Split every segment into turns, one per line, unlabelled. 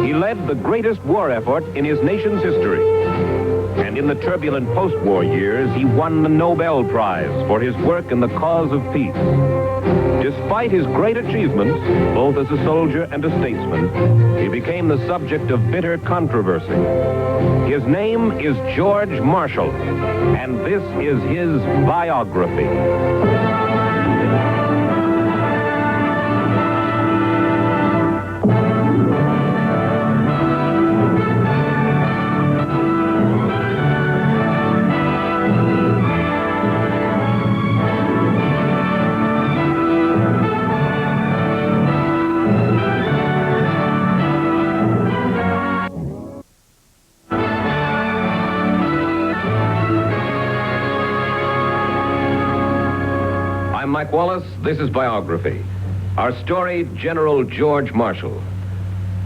He led the greatest war effort in his nation's history. And in the turbulent post-war years, he won the Nobel Prize for his work in the cause of peace. Despite his great achievements, both as a soldier and a statesman, he became the subject of bitter controversy. His name is George Marshall, and this is his biography. I'm Mike Wallace. This is Biography. Our story, General George Marshall.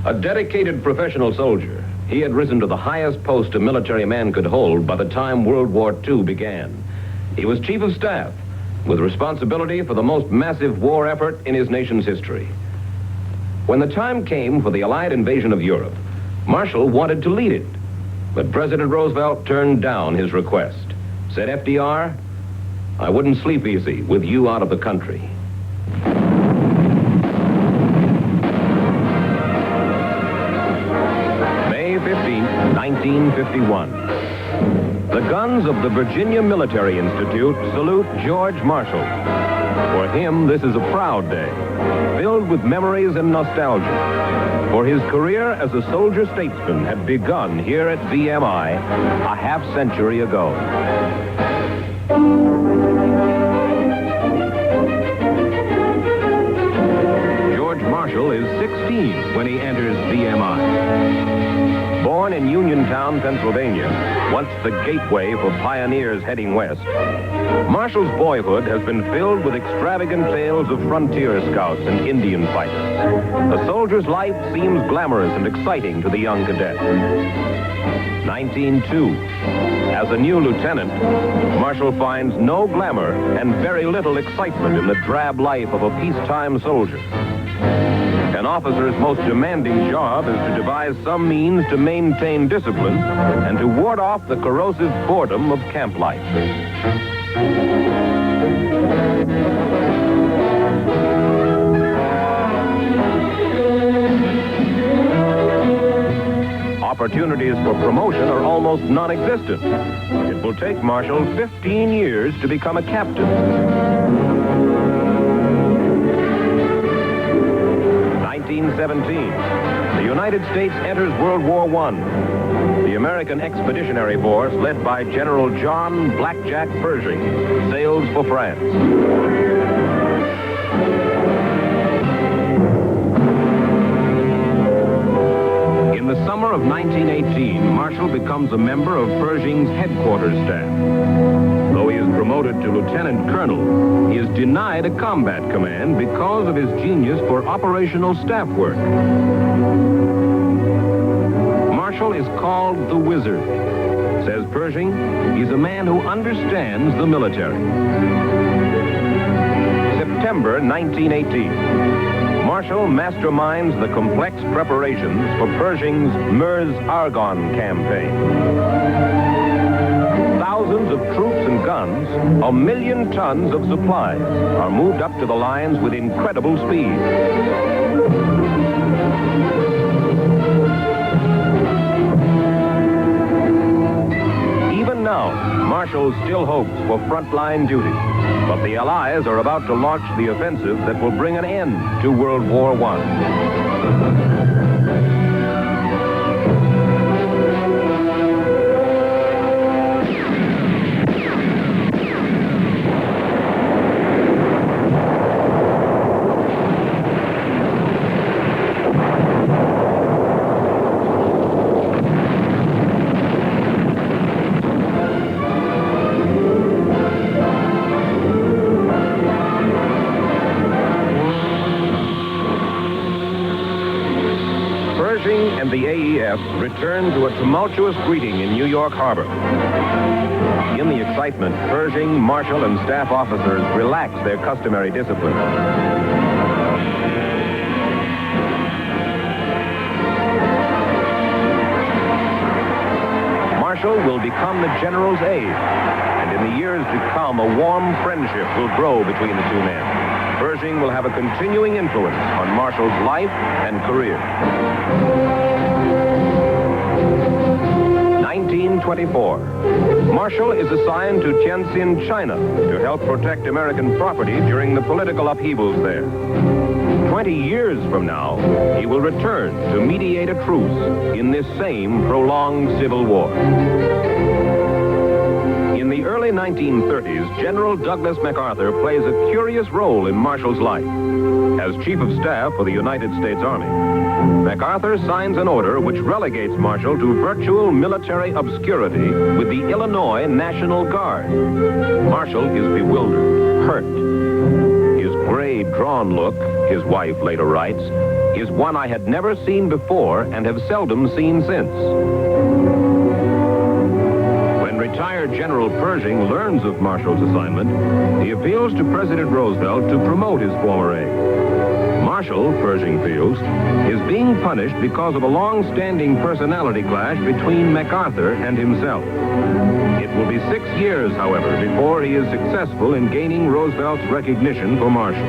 A dedicated professional soldier, he had risen to the highest post a military man could hold by the time World War II began. He was Chief of Staff, with responsibility for the most massive war effort in his nation's history. When the time came for the Allied invasion of Europe, Marshall wanted to lead it, but President Roosevelt turned down his request. Said FDR, "I wouldn't sleep easy with you out of the country." May 15, 1951. The guns of the Virginia Military Institute salute George Marshall. For him, this is a proud day, filled with memories and nostalgia. For his career as a soldier statesman had begun here at VMI a half-century ago. George Marshall is 16 when he enters VMI. Born in Uniontown, Pennsylvania, once the gateway for pioneers heading west, Marshall's boyhood has been filled with extravagant tales of frontier scouts and Indian fighters. A soldier's life seems glamorous and exciting to the young cadet. 1902. As a new lieutenant, Marshall finds no glamour and very little excitement in the drab life of a peacetime soldier. An officer's most demanding job is to devise some means to maintain discipline and to ward off the corrosive boredom of camp life. Opportunities for promotion are almost non-existent. It will take Marshall 15 years to become a captain. 1917. The United States enters World War I. The American Expeditionary Force, led by General John Blackjack Pershing, sails for France. In the summer of 1918, Marshall becomes a member of Pershing's headquarters staff. Though he is promoted to lieutenant colonel, he is denied a combat command because of his genius for operational staff work. Marshall is called the Wizard. Says Pershing, he's a man who understands the military. September 1918. Marshall masterminds the complex preparations for Pershing's Meuse-Argonne campaign. Thousands of troops and guns, 1 million tons of supplies are moved up to the lines with incredible speed. Even now, Marshall still hopes for frontline duty. But the Allies are about to launch the offensive that will bring an end to World War I. Pershing and the AEF return to a tumultuous greeting in New York Harbor. In the excitement, Pershing, Marshall, and staff officers relax their customary discipline. become the general's aide. And in the years to come, a warm friendship will grow between the two men. Pershing will have a continuing influence on Marshall's life and career. 1924. Marshall is assigned to Tientsin, China, to help protect American property during the political upheavals there. 20 years from now, he will return to mediate a truce in this same prolonged civil war. In the early 1930s, General Douglas MacArthur plays a curious role in Marshall's life. As Chief of Staff for the United States Army, MacArthur signs an order which relegates Marshall to virtual military obscurity with the Illinois National Guard. Marshall is bewildered, hurt. His gray, drawn look, his wife later writes, is one I had never seen before and have seldom seen since. When retired General Pershing learns of Marshall's assignment, he appeals to President Roosevelt to promote his former aide. Marshall, Pershing feels, is being punished because of a long-standing personality clash between MacArthur and himself. It will be 6 years, however, before he is successful in gaining Roosevelt's recognition for Marshall.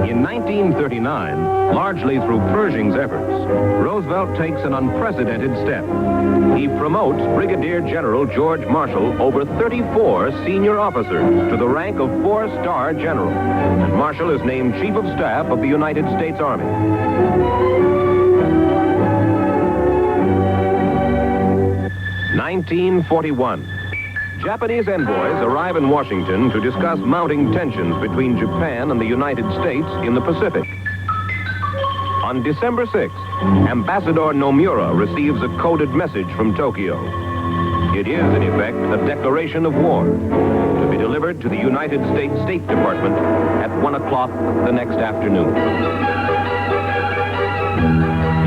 In 1939, largely through Pershing's efforts, Roosevelt takes an unprecedented step. He promotes Brigadier General George Marshall over 34 senior officers to the rank of 4-star general, and Marshall is named Chief of Staff of the United States Army. 1941. Japanese envoys arrive in Washington to discuss mounting tensions between Japan and the United States in the Pacific. On December 6th, Ambassador Nomura receives a coded message from Tokyo. It is, in effect, a declaration of war, to be delivered to the United States State Department at 1 o'clock the next afternoon.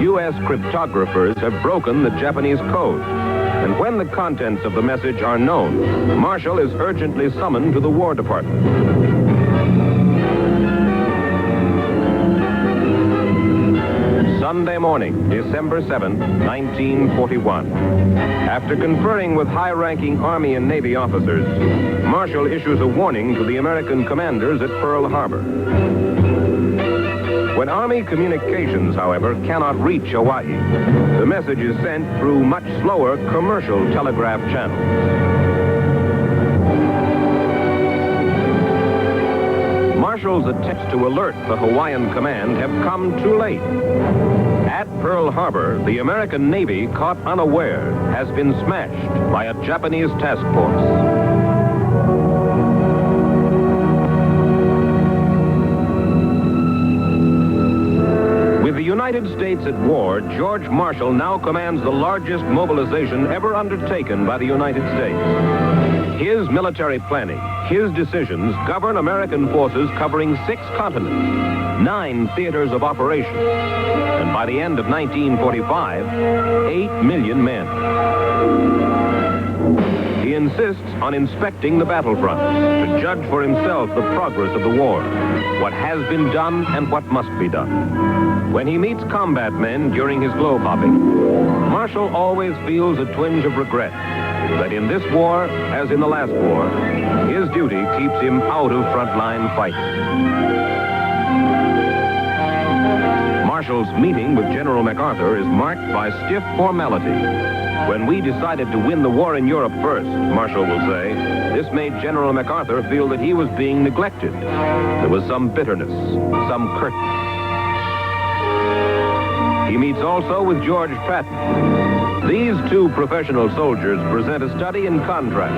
U.S. cryptographers have broken the Japanese code. And when the contents of the message are known, Marshall is urgently summoned to the War Department. Sunday morning, December 7, 1941. After conferring with high-ranking Army and Navy officers, Marshall issues a warning to the American commanders at Pearl Harbor. When Army communications, however, cannot reach Hawaii, the message is sent through much slower commercial telegraph channels. Marshall's attempts to alert the Hawaiian command have come too late. At Pearl Harbor, the American Navy, caught unaware, has been smashed by a Japanese task force. With the United States at war, George Marshall now commands the largest mobilization ever undertaken by the United States. His military planning, his decisions govern American forces covering 6 continents, 9 theaters of operation, and by the end of 1945, 8 million men. He insists on inspecting the battlefronts to judge for himself the progress of the war, what has been done and what must be done. When he meets combat men during his globe hopping, Marshall always feels a twinge of regret that in this war, as in the last war, his duty keeps him out of frontline fighting. Marshall's meeting with General MacArthur is marked by stiff formality. When we decided to win the war in Europe first, Marshall will say, this made General MacArthur feel that he was being neglected. There was some bitterness, some curtness. He meets also with George Patton. These two professional soldiers present a study in contrast.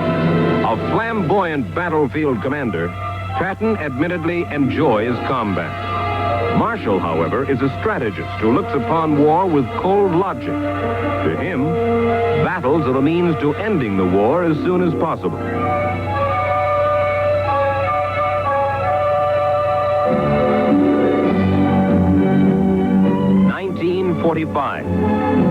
A flamboyant battlefield commander, Patton admittedly enjoys combat. Marshall, however, is a strategist who looks upon war with cold logic. To him, battles are the means to ending the war as soon as possible.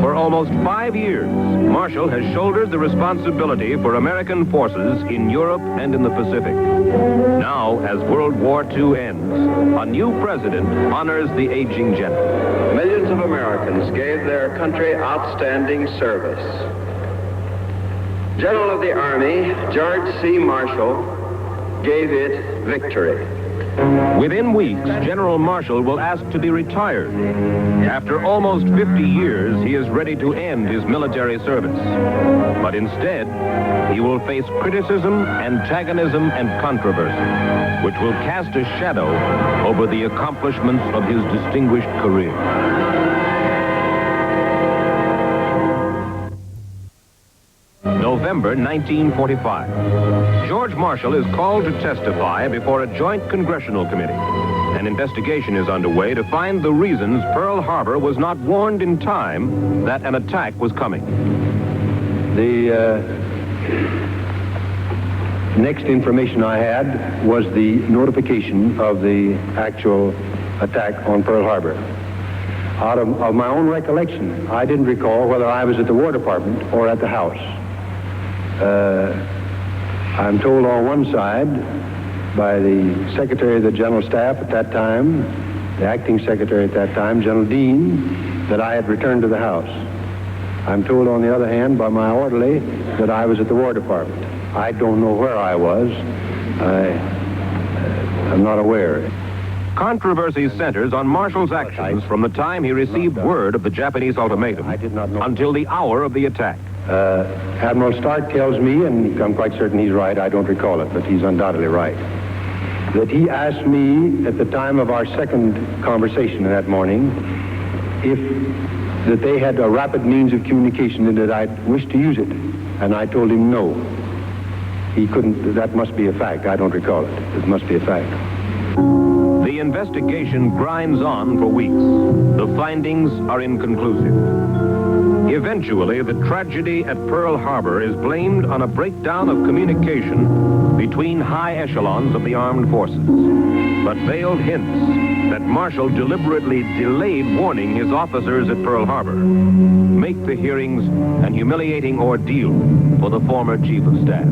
For almost 5 years, Marshall has shouldered the responsibility for American forces in Europe and in the Pacific. Now, as World War II ends, a new president honors the aging general.
Millions of Americans gave their country outstanding service. General of the Army, George C. Marshall, gave it victory.
Within weeks, General Marshall will ask to be retired. After almost 50 years, he is ready to end his military service. But instead, he will face criticism, antagonism, and controversy, which will cast a shadow over the accomplishments of his distinguished career. November 1945. George Marshall is called to testify before a joint congressional committee. An investigation is underway to find the reasons Pearl Harbor was not warned in time that an attack was coming.
The next information I had was the notification of the actual attack on Pearl Harbor. Out of my own recollection, I didn't recall whether I was at the War Department or at the House. I'm told on one side by the Secretary of the General Staff at that time, the acting Secretary at that time, General Dean, that I had returned to the House. I'm told on the other hand by my orderly that I was at the War Department. I don't know where I was. I'm not aware.
Controversy centers on Marshall's actions from the time he received word of the Japanese ultimatum until the hour of the attack.
Admiral Stark tells me, and I'm quite certain he's right, I don't recall it, but he's undoubtedly right, that he asked me at the time of our second conversation that morning that they had a rapid means of communication and that I'd wish to use it. And I told him no. He couldn't, that must be a fact. I don't recall it. It must be a fact.
The investigation grinds on for weeks. The findings are inconclusive. Eventually, the tragedy at Pearl Harbor is blamed on a breakdown of communication between high echelons of the armed forces. But veiled hints that Marshall deliberately delayed warning his officers at Pearl Harbor make the hearings an humiliating ordeal for the former chief of staff.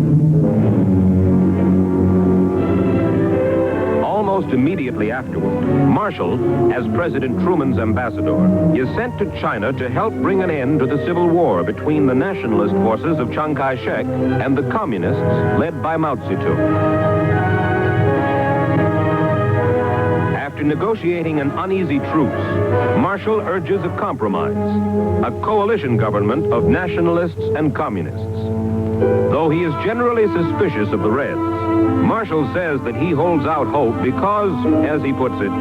Almost immediately afterward, Marshall, as President Truman's ambassador, is sent to China to help bring an end to the civil war between the nationalist forces of Chiang Kai-shek and the communists led by Mao Zedong. After negotiating an uneasy truce, Marshall urges a compromise, a coalition government of nationalists and communists. Though he is generally suspicious of the Reds, Marshall says that he holds out hope because, as he puts it,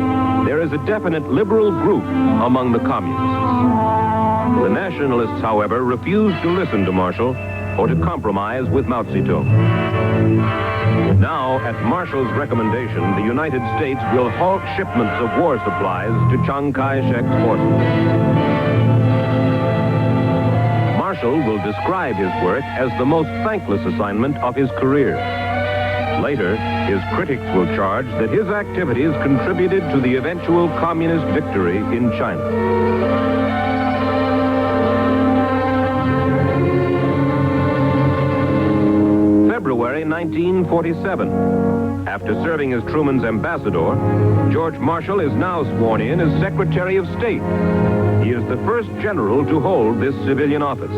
there is a definite liberal group among the communists. The nationalists, however, refuse to listen to Marshall or to compromise with Mao Zedong. Now, at Marshall's recommendation, the United States will halt shipments of war supplies to Chiang Kai-shek's forces. Marshall will describe his work as the most thankless assignment of his career. Later, his critics will charge that his activities contributed to the eventual communist victory in China. February 1947. After serving as Truman's ambassador, George Marshall is now sworn in as Secretary of State. He is the first general to hold this civilian office.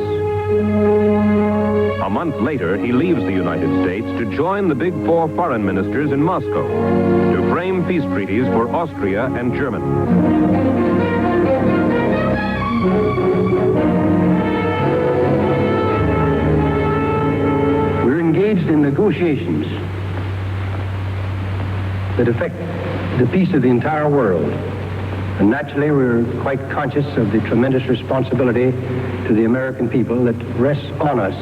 A month later, he leaves the United States to join the Big Four foreign ministers in Moscow to frame peace treaties for Austria and Germany.
We're engaged in negotiations that affect the peace of the entire world. And naturally, we're quite conscious of the tremendous responsibility to the American people that rests on us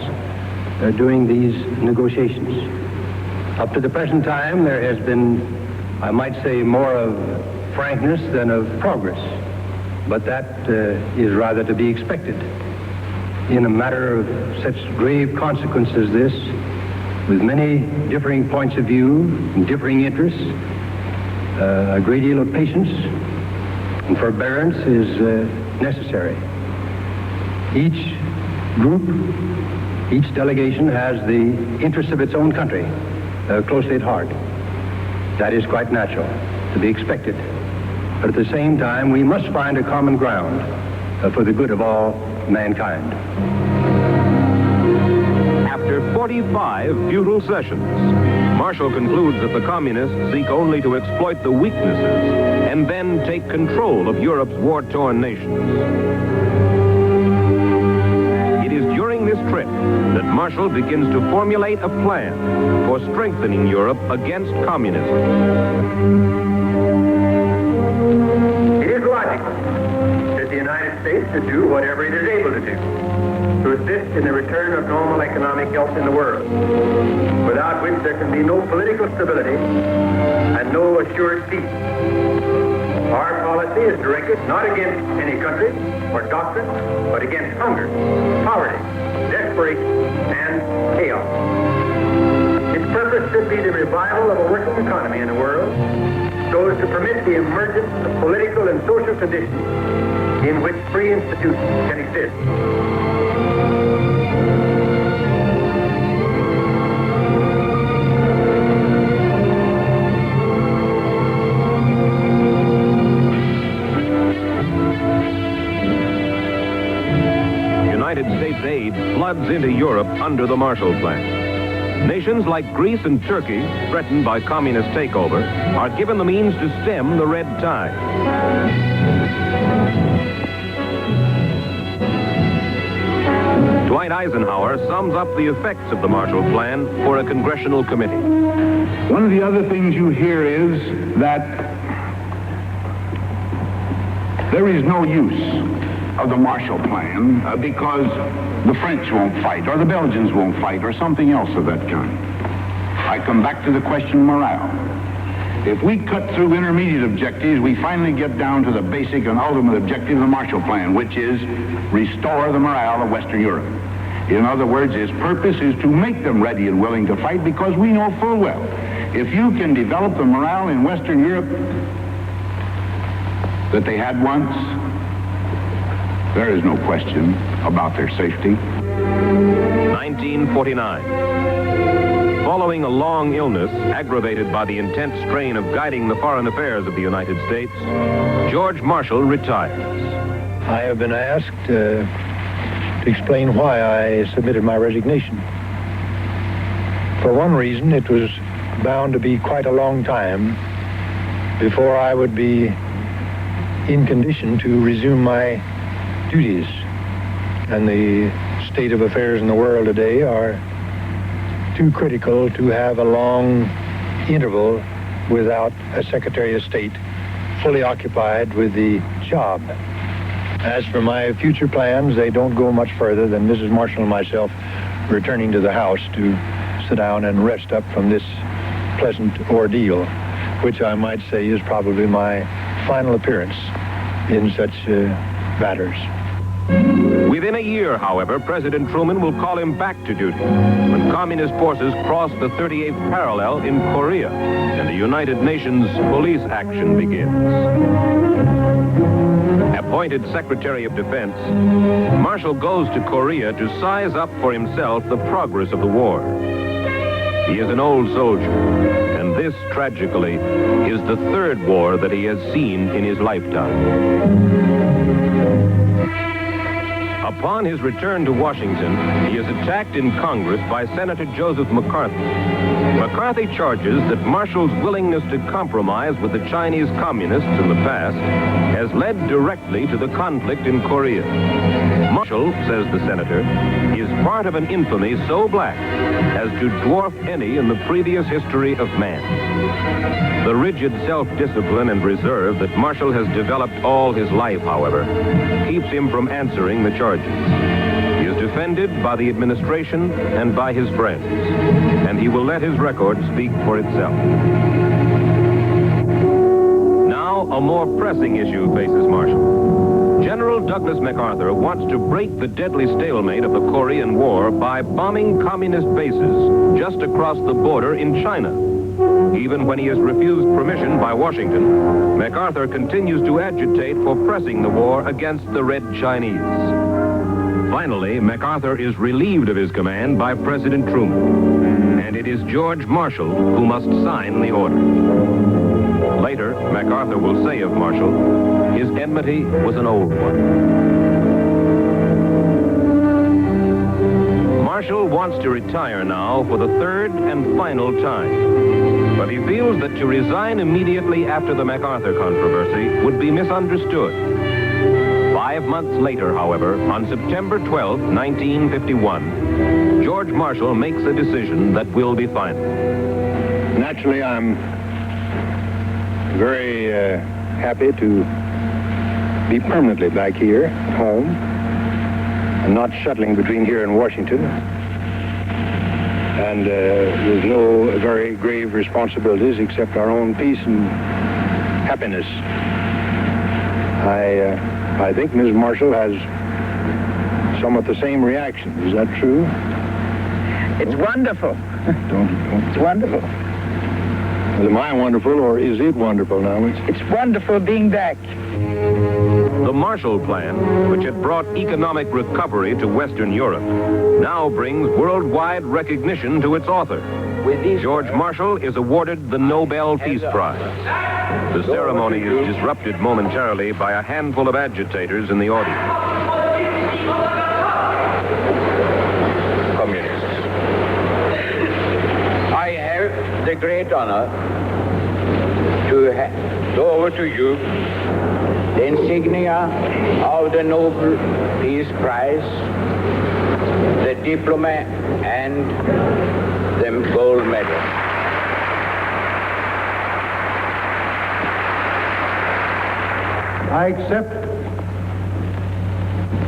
during these negotiations. Up to the present time, there has been, I might say, more of frankness than of progress. But that is rather to be expected. In a matter of such grave consequence as this, with many differing points of view and differing interests, a great deal of patience and forbearance is necessary. Each group, each delegation has the interests of its own country closely at heart. That is quite natural, to be expected. But at the same time, we must find a common ground for the good of all mankind.
After After 45 futile sessions, Marshall concludes that the communists seek only to exploit the weaknesses and then take control of Europe's war-torn nations. It is during this trip that Marshall begins to formulate a plan for strengthening Europe against communism.
It is logical that the United States should do whatever it is able to do to assist in the return of normal economic health in the world, without which there can be no political stability and no assured peace. Our policy is directed not against any country or doctrine, but against hunger, poverty, desperation, and chaos. Its purpose should be the revival of a working economy in the world, so as to permit the emergence of political and social conditions in which free institutions can exist.
United States aid floods into Europe under the Marshall Plan. Nations like Greece and Turkey, threatened by communist takeover, are given the means to stem the red tide. Dwight Eisenhower sums up the effects of the Marshall Plan for a congressional committee.
One of the other things you hear is that there is no use of the Marshall Plan because the French won't fight, or the Belgians won't fight, or something else of that kind. I come back to the question of morale. If we cut through intermediate objectives, we finally get down to the basic and ultimate objective of the Marshall Plan, which is restore the morale of Western Europe. In other words, its purpose is to make them ready and willing to fight, because we know full well, if you can develop the morale in Western Europe that they had once, there is no question about their safety.
1949. Following a long illness aggravated by the intense strain of guiding the foreign affairs of the United States, George Marshall retires.
I have been asked to explain why I submitted my resignation. For one reason, it was bound to be quite a long time before I would be in condition to resume my duties. And the state of affairs in the world today are too critical to have a long interval without a Secretary of State fully occupied with the job. As for my future plans, they don't go much further than Mrs. Marshall and myself returning to the house to sit down and rest up from this pleasant ordeal, which I might say is probably my final appearance in such matters.
Within a year, however, President Truman will call him back to duty when communist forces cross the 38th parallel in Korea and the United Nations police action begins. Appointed Secretary of Defense, Marshall goes to Korea to size up for himself the progress of the war. He is an old soldier, and this, tragically, is the third war that he has seen in his lifetime. Upon his return to Washington, he is attacked in Congress by Senator Joseph McCarthy. McCarthy charges that Marshall's willingness to compromise with the Chinese communists in the past has led directly to the conflict in Korea. Marshall, says the senator, is part of an infamy so black as to dwarf any in the previous history of man. The rigid self-discipline and reserve that Marshall has developed all his life, however, keeps him from answering the charges. He is defended by the administration and by his friends, and he will let his record speak for itself. Now, a more pressing issue faces Marshall. General Douglas MacArthur wants to break the deadly stalemate of the Korean War by bombing communist bases just across the border in China. Even when he is refused permission by Washington, MacArthur continues to agitate for pressing the war against the Red Chinese. Finally, MacArthur is relieved of his command by President Truman, and it is George Marshall who must sign the order. Later, MacArthur will say of Marshall, his enmity was an old one. Marshall wants to retire now for the third and final time. But he feels that to resign immediately after the MacArthur controversy would be misunderstood. 5 months later, however, on September 12, 1951, George Marshall makes a decision that will be final.
Naturally, I'm very happy to be permanently back here at home and not shuttling between here and Washington. And there's no very grave responsibilities except our own peace and happiness. I think Ms. Marshall has somewhat the same reaction. Is that true?
It's wonderful.
Don't.
It's wonderful.
Well, am I wonderful, or is it wonderful now?
It's wonderful being back.
The Marshall Plan, which had brought economic recovery to Western Europe, now brings worldwide recognition to its author. George Marshall is awarded the Nobel Peace Prize. The ceremony is disrupted momentarily by a handful of agitators in the audience.
Communists. I have the great honor to hand over to you the insignia of the Nobel Peace Prize, the diploma, and the gold medal.
I accept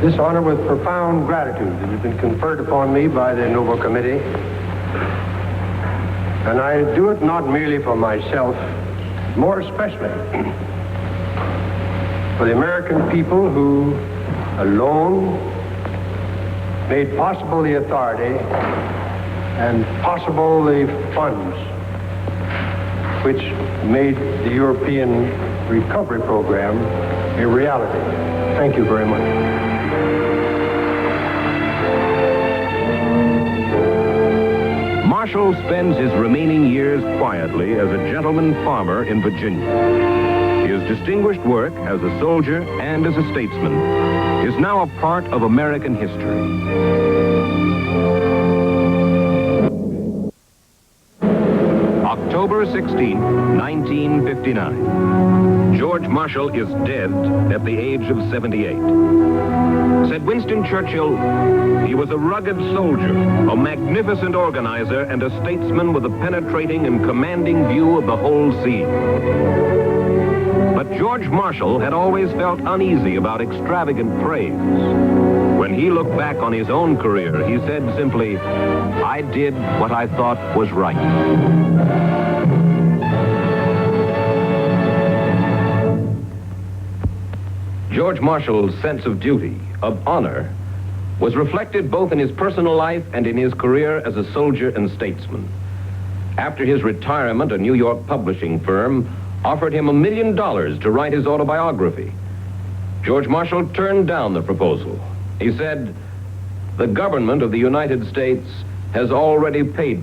this honor with profound gratitude that has been conferred upon me by the Nobel Committee. And I do it not merely for myself, more especially for the American people who alone made possible the authority and possible the funds which made the European recovery program a reality. Thank you very much.
Marshall spends his remaining years quietly as a gentleman farmer in Virginia. His distinguished work as a soldier and as a statesman is now a part of American history. October 16, 1959. George Marshall is dead at the age of 78. Said Winston Churchill, he was a rugged soldier, a magnificent organizer, and a statesman with a penetrating and commanding view of the whole scene. But George Marshall had always felt uneasy about extravagant praise. When he looked back on his own career, he said simply, "I did what I thought was right." George Marshall's sense of duty, of honor, was reflected both in his personal life and in his career as a soldier and statesman. After his retirement, a New York publishing firm offered him $1 million to write his autobiography. George Marshall turned down the proposal. He said, "The government of the United States has already paid